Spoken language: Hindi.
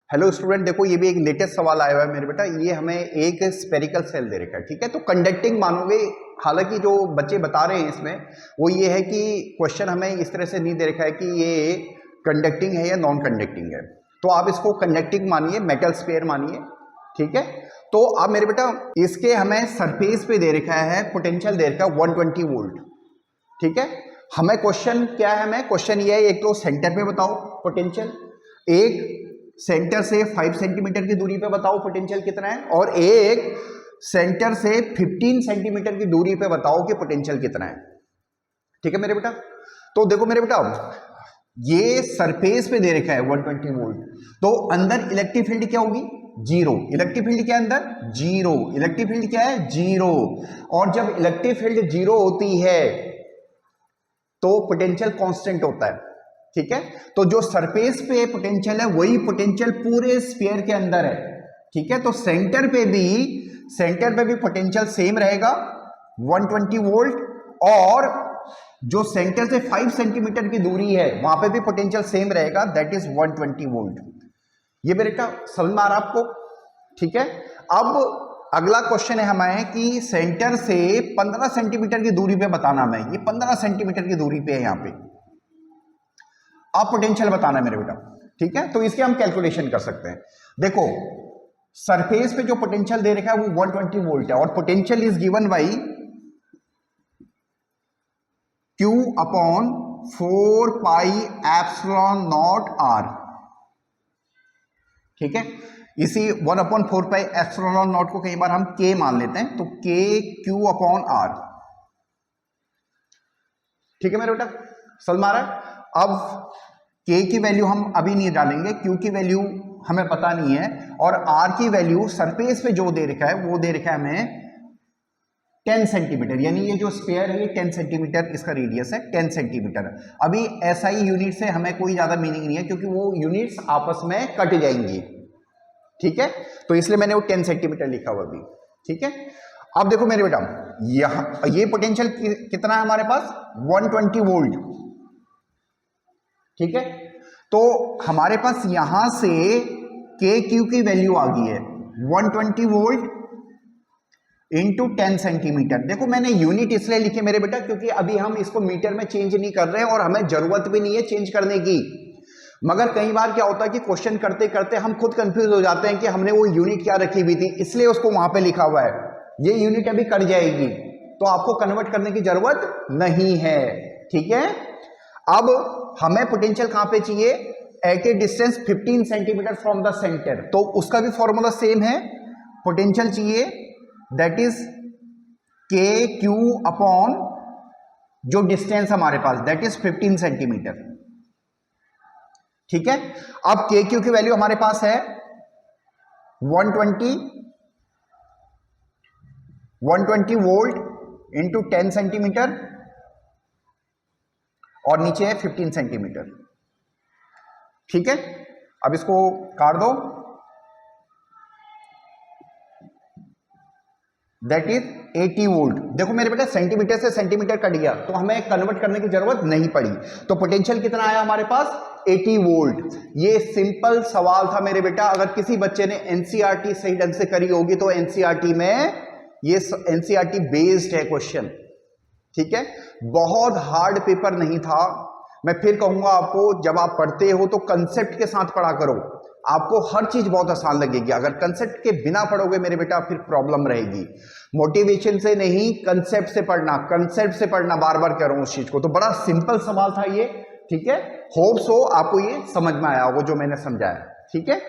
हेलो स्टूडेंट, देखो ये भी एक लेटेस्ट सवाल आया हुआ है मेरे बेटा। ये हमें एक स्पेरिकल सेल दे रखा है, ठीक है। तो कंडक्टिंग मानोगे, हालांकि जो बच्चे बता रहे हैं इसमें वो ये है कि क्वेश्चन हमें इस तरह से नहीं दे रखा है कि ये कंडक्टिंग है या नॉन कंडक्टिंग है। तो आप इसको कंडक्टिंग मानिए, मेटल स्फीयर मानिए, ठीक है। तो अब मेरे बेटा इसके हमें सरफेस पे दे रखा है, पोटेंशियल दे रखा है 120 वोल्ट, ठीक है। हमें क्वेश्चन क्या है, हमें क्वेश्चन ये है, एक तो सेंटर पे बताओ पोटेंशियल, एक सेंटर से 5 सेंटीमीटर की दूरी पे बताओ पोटेंशियल कितना है, और एक सेंटर से 15 सेंटीमीटर की दूरी पे बताओ कि पोटेंशियल कितना है, ठीक है मेरे बेटा। तो देखो मेरे बेटा, ये सरफेस पे दे रखा है 120 वोल्ट, तो अंदर इलेक्ट्रिक फील्ड क्या होगी, जीरो। इलेक्ट्रिक फील्ड क्या है अंदर, जीरो। इलेक्ट्रिक फील्ड क्या है, जीरो। और जब इलेक्ट्रिक फील्ड जीरो होती है तो पोटेंशियल कांस्टेंट होता है, ठीक है। तो जो सरफेस पे पोटेंशियल है वही पोटेंशियल पूरे स्फीयर के अंदर है, ठीक है। तो सेंटर पे भी पोटेंशियल सेम रहेगा 120 वोल्ट, और जो सेंटर से 5 सेंटीमीटर की दूरी है वहां पे भी पोटेंशियल सेम रहेगा, दैट इज 120 वोल्ट। ये बेटा समझ में आ रहा आपको, ठीक है। अब अगला क्वेश्चन है हमारे कि सेंटर से 15 सेंटीमीटर की दूरी पे बताना हमें, ये 15 सेंटीमीटर की दूरी पे है यहाँ पे, आप पोटेंशियल बताना है मेरे बेटा, ठीक है। तो इसके हम कैलकुलेशन कर सकते हैं। देखो सरफेस पे जो पोटेंशियल दे रखा है वो 120 वोल्ट है, और potential is given by Q upon 4 pi epsilon not R, ठीक है। इसी 1 अपॉन 4 पाई एप्सिलॉन नॉट को कई बार हम K मान लेते हैं, तो K Q अपॉन R, ठीक है मेरे बेटा, समझ में आ रहा है। अब K की वैल्यू हम अभी नहीं डालेंगे, Q की वैल्यू हमें पता नहीं है, और R की वैल्यू सरफेस पे जो दे रखा है वो दे रखा है हमें 10 सेंटीमीटर, यानी ये जो स्फीयर है ये 10 सेंटीमीटर इसका रेडियस है, 10 सेंटीमीटर। अभी SI यूनिट से हमें कोई ज्यादा मीनिंग नहीं है क्योंकि वो यूनिट्स आपस में कट जाएंगी, ठीक है। तो इसलिए मैंने वो 10 सेंटीमीटर लिखा हुआ अभी, ठीक है। अब देखो मेरे बेटा, यहां ये पोटेंशियल कितना है हमारे पास, 120 वोल्ट, ठीक है। तो हमारे पास यहां से KQ की वैल्यू आ गई है 120 वोल्ट इंटू 10 सेंटीमीटर। देखो मैंने यूनिट इसलिए लिखे मेरे बेटा क्योंकि अभी हम इसको मीटर में चेंज नहीं कर रहे हैं और हमें जरूरत भी नहीं है चेंज करने की। मगर कई बार क्या होता है कि क्वेश्चन करते करते हम खुद कंफ्यूज हो जाते हैं कि हमने वो यूनिट क्या रखी हुई थी, इसलिए उसको वहां पे लिखा हुआ है। ये यूनिट अभी कट जाएगी तो आपको कन्वर्ट करने की जरूरत नहीं है, ठीक है। अब हमें पोटेंशियल कहां पे चाहिए, at a distance 15 centimetre from the centre, तो उसका भी फॉर्मूला सेम है। पोटेंशियल चाहिए दैट इज KQ अपॉन जो डिस्टेंस हमारे पास दैट इज 15 सेंटीमीटर, ठीक है। अब KQ की वैल्यू हमारे पास है 120 वोल्ट इंटू 10 सेंटीमीटर, और नीचे है 15 सेंटीमीटर, ठीक है। अब इसको काट दो, दैट इज 80 वोल्ट। देखो मेरे बेटा सेंटीमीटर से सेंटीमीटर कट गया तो हमें कन्वर्ट करने की जरूरत नहीं पड़ी। तो पोटेंशियल कितना आया हमारे पास, 80 वोल्ट। ये सिंपल सवाल था मेरे बेटा। अगर किसी बच्चे ने एनसीईआरटी सही ढंग से करी होगी तो एनसीईआरटी में ये एनसीईआरटी बेस्ड है क्वेश्चन, ठीक है। बहुत हार्ड पेपर नहीं था। मैं फिर कहूंगा आपको, जब आप पढ़ते हो तो कंसेप्ट के साथ पढ़ा करो, आपको हर चीज बहुत आसान लगेगी। अगर कंसेप्ट के बिना पढ़ोगे मेरे बेटा फिर प्रॉब्लम रहेगी। मोटिवेशन से नहीं, कंसेप्ट से पढ़ना, कंसेप्ट से पढ़ना, बार बार कह रहा हूं उस चीज को। तो बड़ा सिंपल सवाल था ये, ठीक है। होप सो आपको ये समझ में आया होगा जो मैंने समझाया, ठीक है।